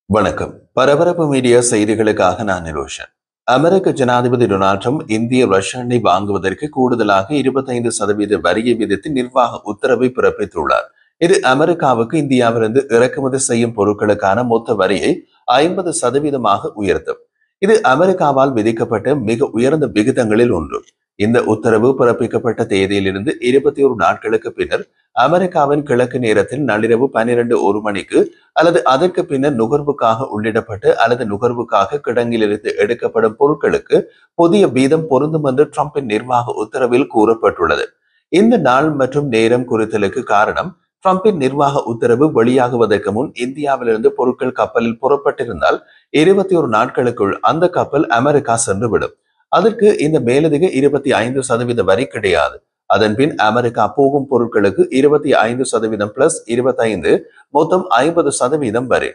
வணக்கம். பரபரப்பு மீடியா செய்திகளுக்காக நான் நிரோஷன். அமெரிக்க ஜனாதிபதி டொனால்ட் ட்ரம்ப் இந்திய ரஷ்ய எண்ணெய் வாங்குவதற்கு கூடுதலாக 25% வரியை விதித்து நிர்வாக உத்தரவை பிறப்பித்துள்ளார். இது அமெரிக்காவுக்கு இந்தியாவிலிருந்து இறக்குமதி செய்யும் பொருட்களுக்கான மொத்த வரியை 50% உயர்த்தும். இது அமெரிக்காவால் விதிக்கப்பட்ட மிக உயர்ந்த விகிதங்களில் ஒன்று. இந்த உத்தரவு பிறப்பிக்கப்பட்ட தேதியிலிருந்து 21 நாட்களுக்கு பின்னர் அமெரிக்காவின் கிழக்கு நேரத்தில் நள்ளிரவு 12:01 மணிக்கு அல்லது அதற்கு பின்னர் நுகர்வுக்காக உள்ளிடப்பட்டு அல்லது நுகர்வுக்காக கிடங்கிலிருந்து எடுக்கப்படும் பொருட்களுக்கு புதிய வீதம் பொருந்தும் என்று ட்ரம்பின் நிர்வாக உத்தரவில் கூறப்பட்டுள்ளது. இந்த நாள் மற்றும் நேரம் குறித்தலுக்கு காரணம், ட்ரம்பின் நிர்வாக உத்தரவு வெளியாகுவதற்கு முன் இந்தியாவிலிருந்து பொருட்கள் கப்பலில் புறப்பட்டிருந்தால் 21 நாட்களுக்குள் அந்த கப்பல் அமெரிக்கா சென்றுவிடும். அதற்கு இந்த மேலதிக 25% வரி கிடையாது. அதன்பின் அமெரிக்கா போகும் பொருட்களுக்கு 25% பிளஸ் 25 மொத்தம் 50% வரி.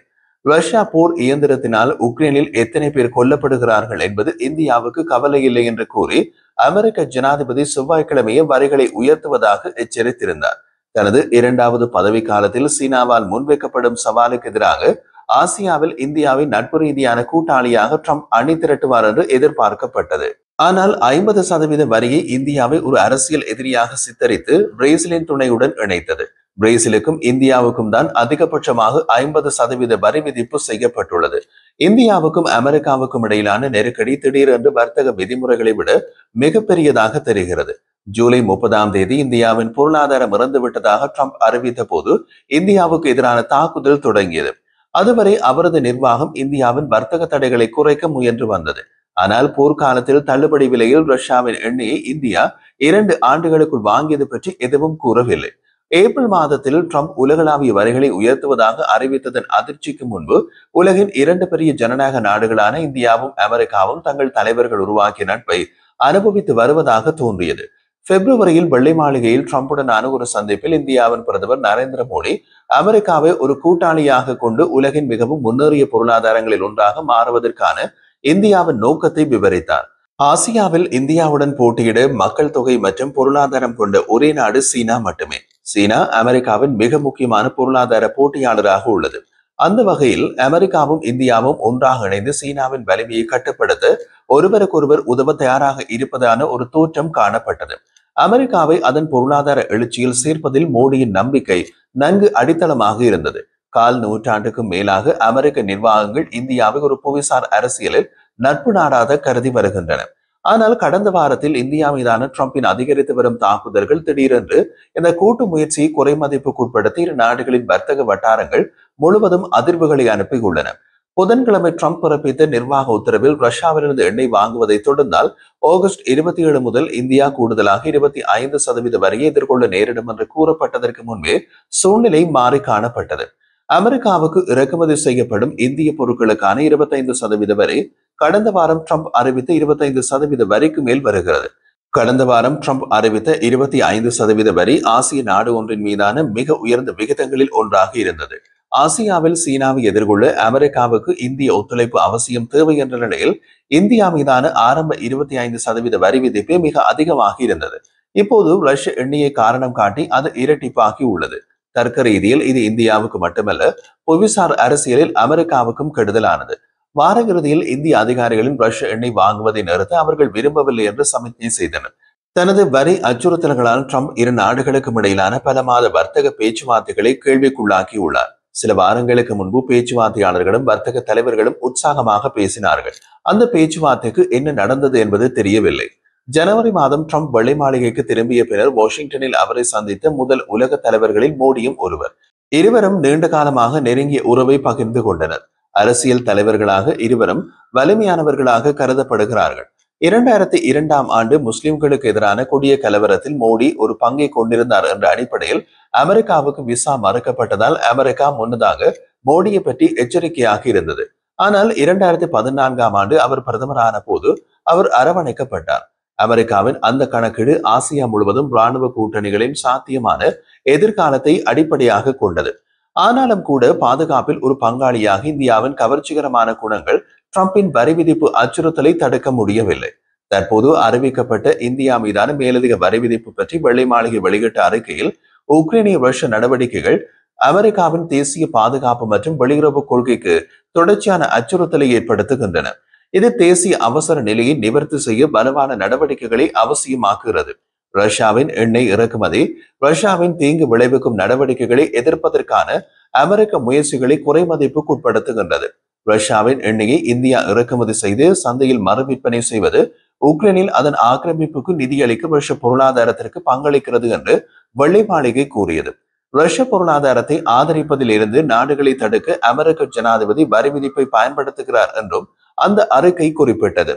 ரஷ்யா போர் இயந்திரத்தினால் உக்ரைனில் எத்தனை பேர் கொல்லப்படுகிறார்கள் என்பது இந்தியாவுக்கு கவலை இல்லை என்று கூறி அமெரிக்க ஜனாதிபதி செவ்வாய்க்கிழமையே வரிகளை உயர்த்துவதாக எச்சரித்திருந்தார். தனது 2வது பதவி காலத்தில் சீனாவால் முன்வைக்கப்படும் சவாலுக்கு எதிராக ஆசியாவில் இந்தியாவின் நட்பு ரீதியான கூட்டாளியாக ட்ரம்ப் அணி திரட்டுவார் என்று எதிர்பார்க்கப்பட்டது. ஆனால் 50% வரியை இந்தியாவை ஒரு அரசியல் எதிரியாக சித்தரித்து பிரேசிலின் துணையுடன் இணைத்தது. பிரேசிலுக்கும் இந்தியாவுக்கும் தான் அதிகபட்சமாக 50% வரி விதிப்பு செய்யப்பட்டுள்ளது. இந்தியாவுக்கும் அமெரிக்காவுக்கும் இடையிலான நெருக்கடி திடீரென்று வர்த்தக விதிமுறைகளை விட மிகப்பெரியதாக தெரிகிறது. ஜூலை 30ஆம் தேதி இந்தியாவின் பொருளாதாரம் இறந்துவிட்டதாக ட்ரம்ப் அறிவித்த போது இந்தியாவுக்கு எதிரான தாக்குதல் தொடங்கியது. அதுவரை அவரது நிர்வாகம் இந்தியாவின் வர்த்தக தடைகளை குறைக்க முயன்று வந்தது. ஆனால் போர்க்காலத்தில் தள்ளுபடி விலையில் ரஷ்யாவின் எண்ணெயை இந்தியா 2 ஆண்டுகளுக்குள் வாங்கியது பற்றி எதுவும் கூறவில்லை. ஏப்ரல் மாதத்தில் ட்ரம்ப் உலகளாவிய வரிகளை உயர்த்துவதாக அறிவித்ததன் அதிர்ச்சிக்கு முன்பு உலகின் 2 பெரிய ஜனநாயக நாடுகளான இந்தியாவும் அமெரிக்காவும் தங்கள் தலைவர்கள் உருவாக்கிய நட்பை அனுபவித்து வருவதாக தோன்றியது. பிப்ரவரியில் வெள்ளை மாளிகையில் ட்ரம்புடனான ஒரு சந்திப்பில் இந்தியாவின் பிரதமர் நரேந்திர மோடி அமெரிக்காவை ஒரு கூட்டாளியாக கொண்டு உலகின் மிகவும் முன்னேறிய பொருளாதாரங்களில் ஒன்றாக மாறுவதற்கான இந்தியாவின் நோக்கத்தை விவரித்தார். ஆசியாவில் இந்தியாவுடன் போட்டியிட மக்கள் தொகை மற்றும் பொருளாதாரம் கொண்ட ஒரே நாடு சீனா மட்டுமே. சீனா அமெரிக்காவின் மிக முக்கியமான பொருளாதார போட்டியாளராக உள்ளது. அந்த வகையில் அமெரிக்காவும் இந்தியாவும் ஒன்றாக இணைந்து சீனாவின் வலிமையை கட்டுப்படுத்த ஒருவருக்கொருவர் உதவ தயாராக இருப்பதான ஒரு தோற்றம் காணப்பட்டது. அமெரிக்காவை அதன் பொருளாதார எழுச்சியில் சேர்ப்பதில் மோடியின் நம்பிக்கை நன்கு அடித்தளமாக இருந்தது. 1/4 நூற்றாண்டுக்கும் மேலாக அமெரிக்க நிர்வாகங்கள் இந்தியாவை ஒரு புவிசார் அரசியலில் நட்பு நாடாக கருதி வருகின்றன. ஆனால் கடந்த வாரத்தில் இந்தியா மீதான ட்ரம்பின் அதிகரித்து வரும் தாக்குதல்கள் திடீரென்று இந்த கூட்டு முயற்சியை குறைமதிப்புக்குட்படுத்தி இரு நாடுகளின் வர்த்தக வட்டாரங்கள் முழுவதும் அதிர்வுகளை அனுப்பியுள்ளன. புதன்கிழமை ட்ரம்ப் பிறப்பித்த நிர்வாக உத்தரவில் ரஷ்யாவிலிருந்து எண்ணெய் வாங்குவதை தொடர்ந்தால் ஆகஸ்ட் 27 முதல் இந்தியா கூடுதலாக 25% வரியை எதிர்கொள்ள நேரிடும் என்று கூறப்பட்டதற்கு முன்பே சூழ்நிலை மாறி காணப்பட்டது. அமெரிக்காவுக்கு இறக்குமதி செய்யப்படும் இந்திய பொருட்களுக்கான 25% வரி கடந்த வாரம் ட்ரம்ப் அறிவித்த 25% வரிக்கு மேல் வருகிறது. கடந்த வாரம் ட்ரம்ப் அறிவித்த 25% வரி ஆசிய நாடு ஒன்றின் மீதான மிக உயர்ந்த விகிதங்களில் ஒன்றாக இருந்தது. ஆசியாவில் சீனாவை எதிர்கொள்ள அமெரிக்காவுக்கு இந்திய ஒத்துழைப்பு அவசியம் தேவை என்ற நிலையில் இந்தியா மீதான ஆரம்ப 25% வரி விதிப்பே மிக அதிகமாக இருந்தது. இப்போது ரஷ்ய எண்ணெயை காரணம் காட்டி அது இரட்டிப்பாகி உள்ளது. தர்க்க ரீதியில் இது இந்தியாவுக்கு மட்டுமல்ல, புவிசார் அரசியலில் அமெரிக்காவுக்கும் கெடுதலானது. வார இறுதியில் இந்திய அதிகாரிகளின் ரஷ்ய எண்ணெய் வாங்குவதை நிறுத்த அவர்கள் விரும்பவில்லை என்று சமிக்ஞை செய்தனர். தனது வரி அச்சுறுத்தல்களால் ட்ரம்ப் இரு நாடுகளுக்கும் இடையிலான பல மாத வர்த்தக பேச்சுவார்த்தைகளை கேள்விக்குள்ளாக்கியுள்ளார். சில வாரங்களுக்கு முன்பு பேச்சுவார்த்தையாளர்களும் வர்த்தக தலைவர்களும் உற்சாகமாக பேசினார்கள். அந்த பேச்சுவார்த்தைக்கு என்ன நடந்தது என்பது தெரியவில்லை. ஜனவரி மாதம் ட்ரம்ப் வெள்ளை மாளிகைக்கு திரும்பிய பின்னர் வாஷிங்டனில் அவரை சந்தித்த முதல் உலக தலைவர்களில் மோடியும் ஒருவர். இருவரும் நீண்ட காலமாக நெருங்கிய உறவை பகிர்ந்து கொண்டனர். அரசியல் தலைவர்களாக இருவரும் வலிமையானவர்களாக கருதப்படுகிறார்கள். 2002ஆம் ஆண்டு முஸ்லிம்களுக்கு எதிரான கொடிய கலவரத்தில் மோடி ஒரு பங்கை கொண்டிருந்தார் என்ற அடிப்படையில் அமெரிக்காவுக்கு விசா மறுக்கப்பட்டதால் அமெரிக்கா முன்னதாக மோடியை பற்றி எச்சரிக்கையாக இருந்தது. ஆனால் 2014ஆம் ஆண்டு அவர் பிரதமரான போது அவர் அரவணைக்கப்பட்டார். அமெரிக்காவின் அந்த கணக்கீடு ஆசியா முழுவதும் இராணுவ கூட்டணிகளின் சாத்தியமான எதிர்காலத்தை அடிப்படையாக கொண்டது. ஆனாலும் கூட பாதுகாப்பில் ஒரு பங்காளியாக இந்தியாவின் கவர்ச்சிகரமான குணங்கள் ட்ரம்பின் வரி விதிப்பு அச்சுறுத்தலை தடுக்க முடியவில்லை. தற்போது அறிவிக்கப்பட்ட இந்தியா மீதான மேலதிக வரி விதிப்பு பற்றி வெள்ளை மாளிகை வெளியிட்ட அறிக்கையில் உக்ரைனிய ரஷ்ய நடவடிக்கைகள் அமெரிக்காவின் தேசிய பாதுகாப்பு மற்றும் வெளியுறவு கொள்கைக்கு தொடர்ச்சியான அச்சுறுத்தலை ஏற்படுத்துகின்றன. இது தேசிய அவசர நிலையை நிவர்த்தி செய்ய வலுவான நடவடிக்கைகளை அவசியமாக்குகிறது. ரஷ்யாவின் எண்ணெய் இறக்குமதி ரஷ்யாவின் தீங்கு விளைவிக்கும் நடவடிக்கைகளை எதிர்ப்பதற்கான அமெரிக்க முயற்சிகளை குறைமதிப்புக்குட்படுத்துகின்றது. ரஷ்யாவின் எண்ணெயை இந்தியா இறக்குமதி செய்து சந்தையில் மறுவிற்பனை செய்வது உக்ரைனில் அதன் ஆக்கிரமிப்புக்கு நிதியளிக்க ரஷ்ய பொருளாதாரத்திற்கு பங்களிக்கிறது என்று வெள்ளை மாளிகை கூறியது. ரஷ்ய பொருளாதாரத்தை ஆதரிப்பதில் இருந்து நாடுகளை தடுக்க அமெரிக்க ஜனாதிபதி வரி விதிப்பை பயன்படுத்துகிறார் என்றும் அந்த அறிக்கை குறிப்பிட்டது.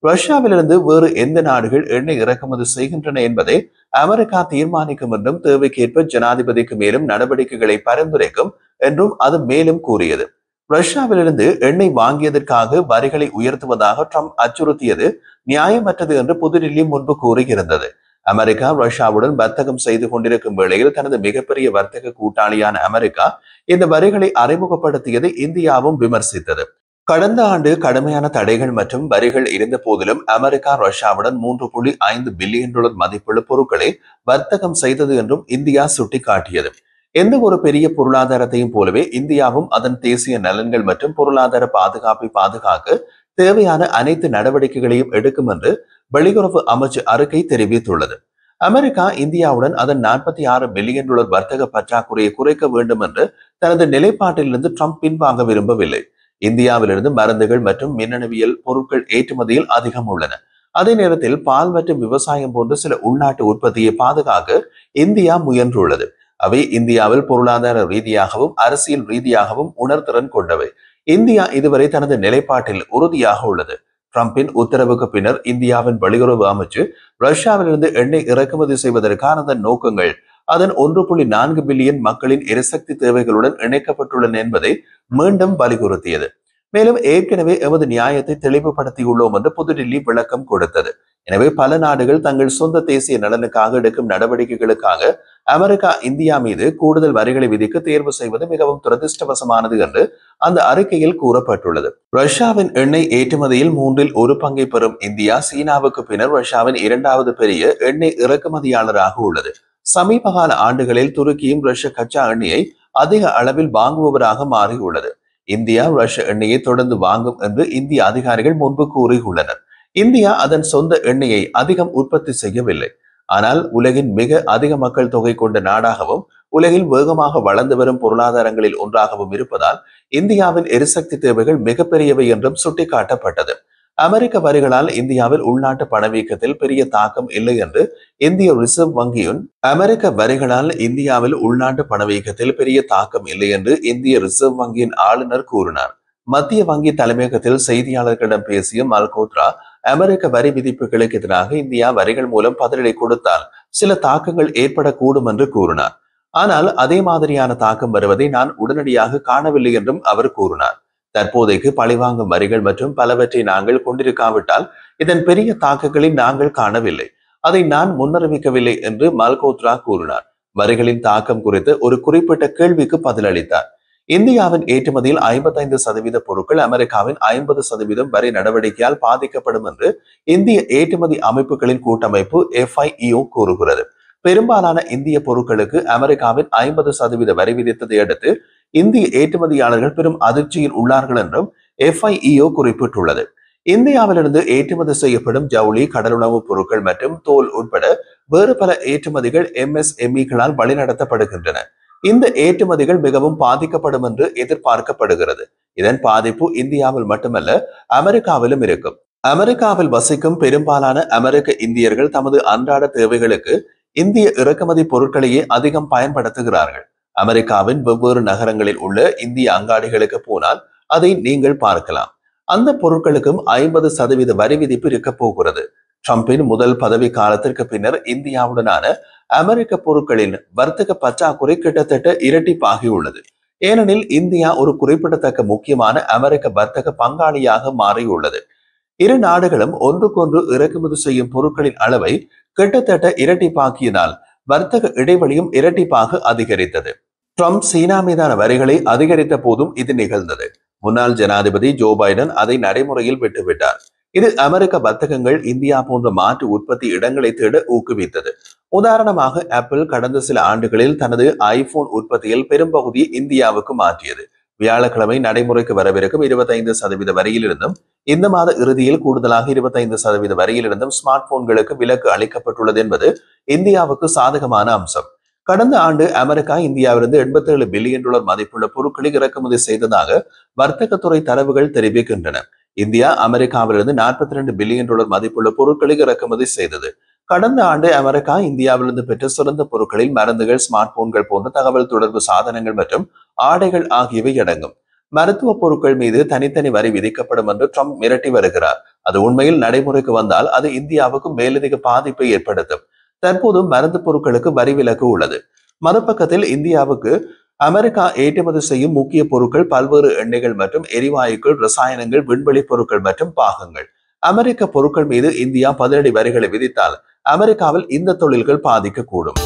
ரஷ்யாவிலிருந்து வேறு எந்த நாடுகள் எண்ணெய் இறக்குமதி செய்கின்றன என்பதை அமெரிக்கா தீர்மானிக்கும் என்றும் தேவைக்கேற்ப ஜனாதிபதிக்கு மேலும் நடவடிக்கைகளை பரிந்துரைக்கும் என்றும் அது மேலும் கூறியது. ரஷ்யாவிலிருந்து எண்ணெய் வாங்கியதற்காக வரிகளை உயர்த்துவதாக ட்ரம்ப் அச்சுறுத்தியது நியாயமற்றது என்று புதுடில்லி முன்பு கூறியிருந்தது. அமெரிக்கா ரஷ்யாவுடன் வர்த்தகம் செய்து கொண்டிருக்கும் வேளையில் தனது மிகப்பெரிய வர்த்தக கூட்டாளியான அமெரிக்கா இந்த வரிகளை அறிமுகப்படுத்தியதை இந்தியாவும் விமர்சித்தது. கடந்த ஆண்டு கடுமையான தடைகள் மற்றும் வரிகள் இருந்த போதிலும் அமெரிக்கா ரஷ்யாவுடன் $3.5 பில்லியன் மதிப்புள்ள பொருட்களை வர்த்தகம் செய்தது என்றும் இந்தியா சுட்டிக்காட்டியது. எந்த ஒரு பெரிய பொருளாதாரத்தையும் போலவே இந்தியாவும் அதன் தேசிய நலன்கள் மற்றும் பொருளாதார பாதுகாப்பை பாதுகாக்க தேவையான அனைத்து நடவடிக்கைகளையும் எடுக்கும் என்று வெளியுறவு அமைச்சு அறிக்கை தெரிவித்துள்ளது. அமெரிக்கா இந்தியாவுடன் அதன் $46 பில்லியன் வர்த்தக பற்றாக்குறையை குறைக்க வேண்டும் என்று தனது நிலைப்பாட்டிலிருந்து ட்ரம்ப் பின்வாங்க விரும்பவில்லை. இந்தியாவிலிருந்து மருந்துகள் மற்றும் மின்னணுவியல் பொருட்கள் ஏற்றுமதியில் அதிகம் உள்ளன. அதே நேரத்தில் பால் மற்றும் விவசாயம் போன்ற சில உள்நாட்டு உற்பத்தியை பாதுகாக்க இந்தியா முயன்றுள்ளது. அவை இந்தியாவில் பொருளாதார ரீதியாகவும் அரசியல் ரீதியாகவும் உணர்திறன் கொண்டவை. இந்தியா இதுவரை தனது நிலைப்பாட்டில் உறுதியாக உள்ளது. ட்ரம்பின் உத்தரவுக்கு பின்னர் இந்தியாவின் வெளியுறவு அமைச்சு ரஷ்யாவிலிருந்து எண்ணெய் இறக்குமதி செய்வதற்கான அதன் நோக்கங்கள் அதன் 1.4 பில்லியன் மக்களின் எரிசக்தி தேவைகளுடன் இணைக்கப்பட்டுள்ளன என்பதை மீண்டும் வலியுறுத்தியது. மேலும் ஏற்கனவே எமது நியாயத்தை தெளிவுபடுத்தியுள்ளோம் என்று புதுடில்லி விளக்கம் கொடுத்தது. எனவே பல நாடுகள் தங்கள் சொந்த தேசிய நலனுக்காக எடுக்கும் நடவடிக்கைகளுக்காக அமெரிக்கா இந்தியா மீது கூடுதல் வரிகளை விதிக்க தேர்வு செய்வது மிகவும் துரதிருஷ்டவசமானது என்று அந்த அறிக்கையில் கூறப்பட்டுள்ளது. ரஷ்யாவின் எண்ணெய் ஏற்றுமதியில் 1/3 பெறும் இந்தியா சீனாவுக்கு பின்னர் ரஷ்யாவின் 2வது பெரிய எண்ணெய் இறக்குமதியாளராக உள்ளது. சமீப கால ஆண்டுகளில் துருக்கியும் ரஷ்ய கச்சா எண்ணெயை அதிக அளவில் வாங்குபவராக மாறியுள்ளது. இந்தியா ரஷ்ய எண்ணெயை தொடர்ந்து வாங்கும் என்று இந்திய அதிகாரிகள் முன்பு கூறியுள்ளனர். இந்தியா அதன் சொந்த எண்ணெயை அதிகம் உற்பத்தி செய்யவில்லை. ஆனால் உலகின் மிக அதிக மக்கள் தொகை கொண்ட நாடாகவும் உலகில் வேகமாக வளர்ந்து வரும் பொருளாதாரங்களில் ஒன்றாகவும் இருப்பதால் இந்தியாவின் எரிசக்தி தேவைகள் மிகப்பெரியவை என்றும் சுட்டிக்காட்டப்பட்டது. அமெரிக்க வரிகளால் இந்தியாவில் உள்நாட்டு பணவீக்கத்தில் பெரிய தாக்கம் இல்லை என்று இந்திய ரிசர்வ் வங்கியின் அமெரிக்க வரிகளால் இந்தியாவில் உள்நாட்டு பணவீக்கத்தில் பெரிய தாக்கம் இல்லை என்று இந்திய ரிசர்வ் வங்கியின் ஆளுநர் கூறினார். மத்திய வங்கி தலைமையகத்தில் செய்தியாளர்களிடம் பேசிய மல்கோத்ரா அமெரிக்க வரி விதிப்புகளுக்கு எதிராக இந்தியா வரிகள் மூலம் பதிலடி கொடுத்தால் சில தாக்கங்கள் ஏற்படக்கூடும் என்று கூறினார். ஆனால் அதே மாதிரியான தாக்கம் வருவதை நான் உடனடியாக காணவில்லை என்றும் அவர் கூறினார். தற்போதைக்கு பழிவாங்கும் வரிகள் மற்றும் பலவற்றை நாங்கள் கொண்டிருக்காவிட்டால் இதன் பெரிய தாக்கங்களை நாங்கள் காணவில்லை. அதை நான் முன்னறிவிக்கவில்லை என்று மல்கோத்ரா கூறினார். வரிகளின் தாக்கம் குறித்து ஒரு குறிப்பிட்ட கேள்விக்கு பதிலளித்தார். இந்தியாவின் ஏற்றுமதியில் 55% பொருட்கள் அமெரிக்காவின் 50% வரி நடவடிக்கையால் பாதிக்கப்படும் என்று இந்திய ஏற்றுமதி அமைப்புகளின் கூட்டமைப்பு FIEO கூறுகிறது. பெரும்பாலான இந்திய பொருட்களுக்கு அமெரிக்காவின் 50% வரி விதித்ததை அடுத்து இந்திய ஏற்றுமதியாளர்கள் பெரும் அதிர்ச்சியில் உள்ளார்கள் என்றும் FIEO குறிப்பிட்டுள்ளது. இந்தியாவிலிருந்து ஏற்றுமதி செய்யப்படும் ஜவுளி, கடலுணவுப் பொருட்கள் மற்றும் தோல் உட்பட வேறு பல ஏற்றுமதிகள் MSMEகளால் வழிநடத்தப்படுகின்றன. இந்த ஏற்றுமதிகள் மிகவும் பாதிக்கப்படும் என்று எதிர்பார்க்கப்படுகிறது. இதன் பாதிப்பு இந்தியாவில் மட்டுமல்ல, அமெரிக்காவிலும் இருக்கும். அமெரிக்காவில் வசிக்கும் பெரும்பாலான அமெரிக்க இந்தியர்கள் தமது அன்றாட தேவைகளுக்கு இந்திய இறக்குமதி பொருட்களையே அதிகம் பயன்படுத்துகிறார்கள். அமெரிக்காவின் வெவ்வேறு நகரங்களில் உள்ள இந்திய அங்காடிகளுக்கு போனால் அதை நீங்கள் பார்க்கலாம். அந்த பொருட்களுக்கும் 50% வரி விதிப்பு இருக்க போகிறது. ட்ரம்பின் முதல் பதவி காலத்திற்கு பின்னர் இந்தியாவுடனான அமெரிக்க பொருட்களின் வர்த்தக பற்றாக்குறை கிட்டத்தட்ட இரட்டிப்பாகியுள்ளது. ஏனெனில் இந்தியா ஒரு குறிப்பிடத்தக்க முக்கியமான அமெரிக்க வர்த்தக பங்காளியாக மாறியுள்ளது. இரு நாடுகளும் ஒன்றுக்கொன்று இறக்குமதி செய்யும் பொருட்களின் அளவை கிட்டத்தட்ட இரட்டிப்பாக்கியதால் வர்த்தக இடைவெளியும் இரட்டிப்பாக அதிகரித்தது. ட்ரம்ப் சீனா மீதான வரிகளை அதிகரித்த போதும் இது நிகழ்ந்தது. முன்னாள் ஜனாதிபதி ஜோ பைடன் அதை நடைமுறையில் விட்டுவிட்டார். இது அமெரிக்க வர்த்தகங்கள் இந்தியா போன்ற மாற்று உற்பத்தி இடங்களை தேட ஊக்குவித்தது. உதாரணமாக, ஆப்பிள் கடந்த சில ஆண்டுகளில் தனது ஐபோன் உற்பத்தியில் பெரும்பகுதியை இந்தியாவுக்கு மாற்றியது. வியாழக்கிழமை நடைமுறைக்கு வரவிருக்கும் 25% வரியிலிருந்தும் இந்த மாத இறுதியில் கூடுதலாக 25% வரியிலிருந்தும் ஸ்மார்ட் போன்களுக்கு விலக்கு அளிக்கப்பட்டுள்ளது என்பது இந்தியாவுக்கு சாதகமான அம்சம். கடந்த ஆண்டு அமெரிக்கா இந்தியாவிலிருந்து $87 பில்லியன் மதிப்புள்ள பொருட்களை இறக்குமதி செய்ததாக வர்த்தகத்துறை தரவுகள் தெரிவிக்கின்றன. இந்தியா அமெரிக்காவிலிருந்து $42 பில்லியன் மதிப்புள்ள பொருட்களை இறக்குமதி செய்தது. கடந்த ஆண்டு அமெரிக்கா இந்தியாவிலிருந்து பெற்ற சிறந்த பொருட்களில் மருந்துகள், ஸ்மார்ட் போன்கள் போன்ற தகவல் தொடர்பு சாதனங்கள் மற்றும் ஆடைகள் ஆகியவை அடங்கும். மருத்துவ பொருட்கள் மீது தனித்தனி வரி விதிக்கப்படும் என்று ட்ரம்ப் மிரட்டி வருகிறார். அது உண்மையில் நடைமுறைக்கு வந்தால் அது இந்தியாவுக்கு மேலதிக பாதிப்பை ஏற்படுத்தும். தற்போது மருந்து பொருட்களுக்கு வரி விலக்கு உள்ளது. மறுபக்கத்தில் இந்தியாவுக்கு அமெரிக்கா ஏற்றுமதி செய்யும் முக்கிய பொருட்கள் பல்வேறு எண்ணெய்கள் மற்றும் எரிவாயுக்கள், ரசாயனங்கள், விண்வெளி பொருட்கள் மற்றும் பாகங்கள். அமெரிக்க பொருட்கள் மீது இந்தியா 17 வரிகளை விதித்தால் அமெரிக்காவில் இந்த தொழில்கள் பாதிக்கக்கூடும்.